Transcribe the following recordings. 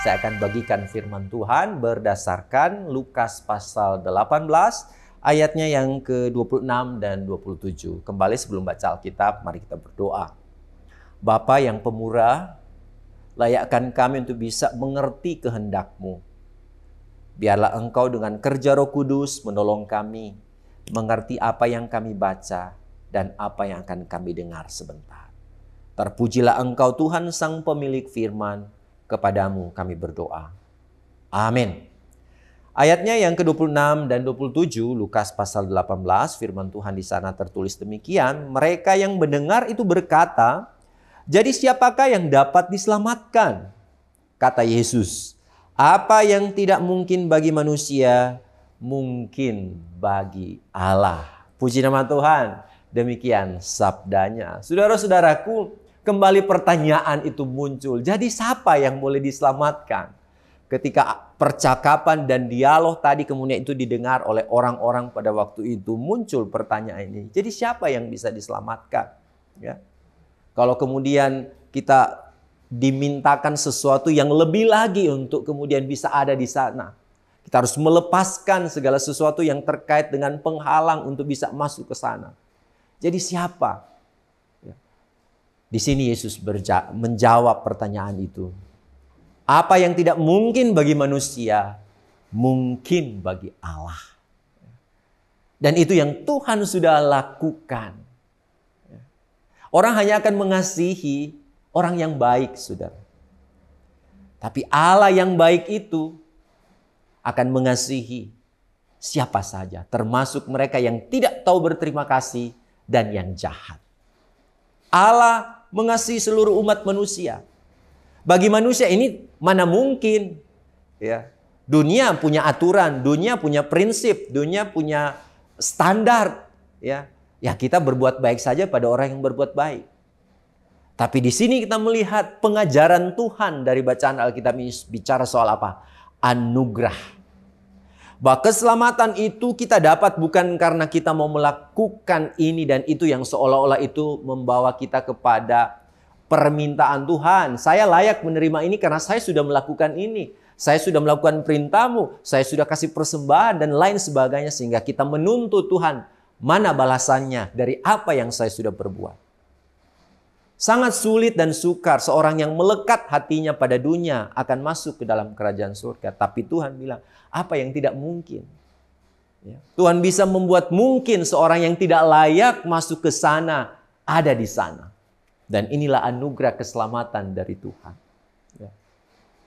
Saya akan bagikan firman Tuhan berdasarkan Lukas pasal 18, ayatnya yang ke-26 dan 27. Kembali sebelum baca Alkitab, mari kita berdoa. Bapa yang pemurah, layakkan kami untuk bisa mengerti kehendak-Mu. Biarlah Engkau dengan kerja Roh Kudus menolong kami mengerti apa yang kami baca dan apa yang akan kami dengar sebentar. Terpujilah Engkau Tuhan Sang Pemilik firman, kepadamu kami berdoa. Amin. Ayatnya yang ke-26 dan 27, Lukas pasal 18, firman Tuhan di sana tertulis demikian. Mereka yang mendengar itu berkata, jadi siapakah yang dapat diselamatkan? Kata Yesus, apa yang tidak mungkin bagi manusia, mungkin bagi Allah. Puji nama Tuhan. Demikian sabdanya. Saudara-saudaraku, kembali pertanyaan itu muncul. Jadi siapa yang boleh diselamatkan? Ketika percakapan dan dialog tadi kemudian itu didengar oleh orang-orang pada waktu itu, muncul pertanyaan ini. Jadi siapa yang bisa diselamatkan? Ya. Kalau kemudian kita dimintakan sesuatu yang lebih lagi untuk kemudian bisa ada di sana. Kita harus melepaskan segala sesuatu yang terkait dengan penghalang untuk bisa masuk ke sana. Jadi siapa? Di sini Yesus menjawab pertanyaan itu. Apa yang tidak mungkin bagi manusia, mungkin bagi Allah. Dan itu yang Tuhan sudah lakukan. Orang hanya akan mengasihi orang yang baik, saudara. Tapi Allah yang baik itu akan mengasihi siapa saja, termasuk mereka yang tidak tahu berterima kasih dan yang jahat. Allah mengasihi seluruh umat manusia. Bagi manusia ini mana mungkin, ya. Dunia punya aturan, dunia punya prinsip, dunia punya standar, ya. Ya kita berbuat baik saja pada orang yang berbuat baik. Tapi di sini kita melihat pengajaran Tuhan dari bacaan Alkitab ini bicara soal apa? Anugerah. Bahwa keselamatan itu kita dapat bukan karena kita mau melakukan ini dan itu yang seolah-olah itu membawa kita kepada permintaan Tuhan. Saya layak menerima ini karena saya sudah melakukan ini. Saya sudah melakukan perintah-Mu. Saya sudah kasih persembahan dan lain sebagainya. Sehingga kita menuntut Tuhan, mana balasannya dari apa yang saya sudah berbuat. Sangat sulit dan sukar seorang yang melekat hatinya pada dunia akan masuk ke dalam kerajaan surga. Tapi Tuhan bilang, apa yang tidak mungkin? Ya. Tuhan bisa membuat mungkin seorang yang tidak layak masuk ke sana, ada di sana. Dan inilah anugerah keselamatan dari Tuhan. Ya.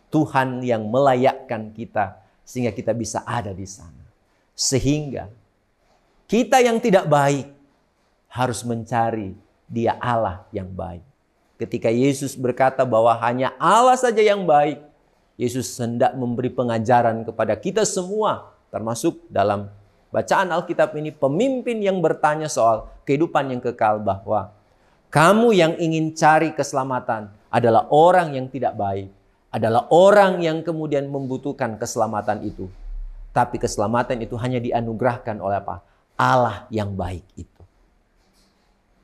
Tuhan yang melayakkan kita sehingga kita bisa ada di sana. Sehingga kita yang tidak baik harus mencari Dia Allah yang baik. Ketika Yesus berkata bahwa hanya Allah saja yang baik, Yesus hendak memberi pengajaran kepada kita semua, termasuk dalam bacaan Alkitab ini, pemimpin yang bertanya soal kehidupan yang kekal, bahwa kamu yang ingin cari keselamatan adalah orang yang tidak baik, adalah orang yang kemudian membutuhkan keselamatan itu. Tapi keselamatan itu hanya dianugerahkan oleh apa? Allah yang baik itu.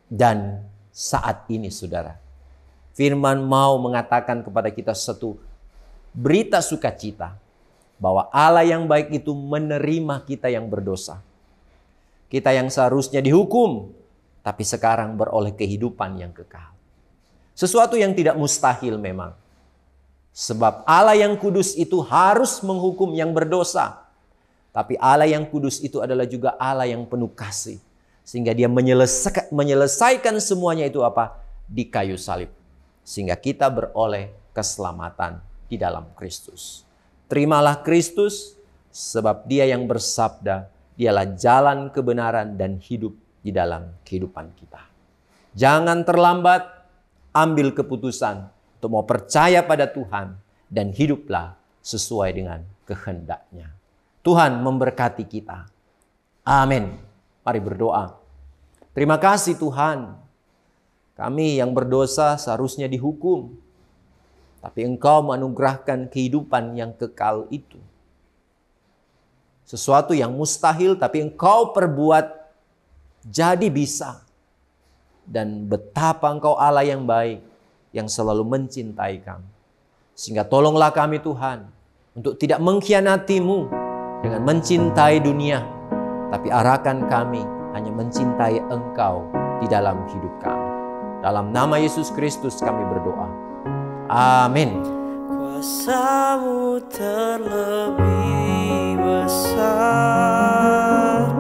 Dan saat ini saudara, firman mau mengatakan kepada kita satu berita sukacita. Bahwa Allah yang baik itu menerima kita yang berdosa. Kita yang seharusnya dihukum, tapi sekarang beroleh kehidupan yang kekal. Sesuatu yang tidak mustahil memang. Sebab Allah yang kudus itu harus menghukum yang berdosa. Tapi Allah yang kudus itu adalah juga Allah yang penuh kasih. Sehingga Dia menyelesaikan semuanya itu apa? Di kayu salib. Sehingga kita beroleh keselamatan di dalam Kristus. Terimalah Kristus, sebab Dia yang bersabda, Dialah jalan kebenaran dan hidup di dalam kehidupan kita. Jangan terlambat, ambil keputusan untuk mau percaya pada Tuhan dan hiduplah sesuai dengan kehendak-Nya. Tuhan memberkati kita. Amin. Mari berdoa. Terima kasih Tuhan. Kami yang berdosa seharusnya dihukum. Tapi Engkau menganugerahkan kehidupan yang kekal itu. Sesuatu yang mustahil tapi Engkau perbuat jadi bisa. Dan betapa Engkau Allah yang baik, yang selalu mencintai kami. Sehingga tolonglah kami Tuhan untuk tidak mengkhianati-Mu dengan mencintai dunia, tapi arahkan kami hanya mencintai Engkau di dalam hidup kami. Dalam nama Yesus Kristus kami berdoa. Amin. Kuasa-Mu terlebih besar,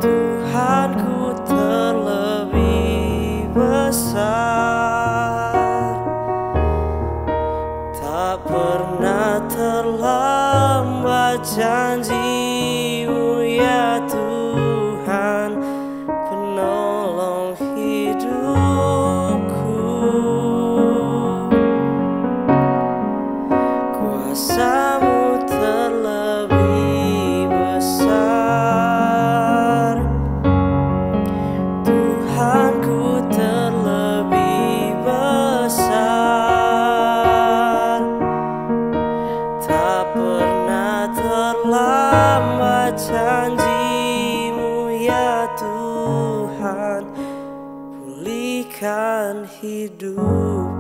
Tuhanku terlebih besar. Tak pernah terlambat janji-Mu ya Tuhan, penolong hidupku. Kuasa-Mu terlebih besar, Tuhanku terlebih besar. Tak pernah terlambat janji-Mu ya Tuhan, pulihkan hidup.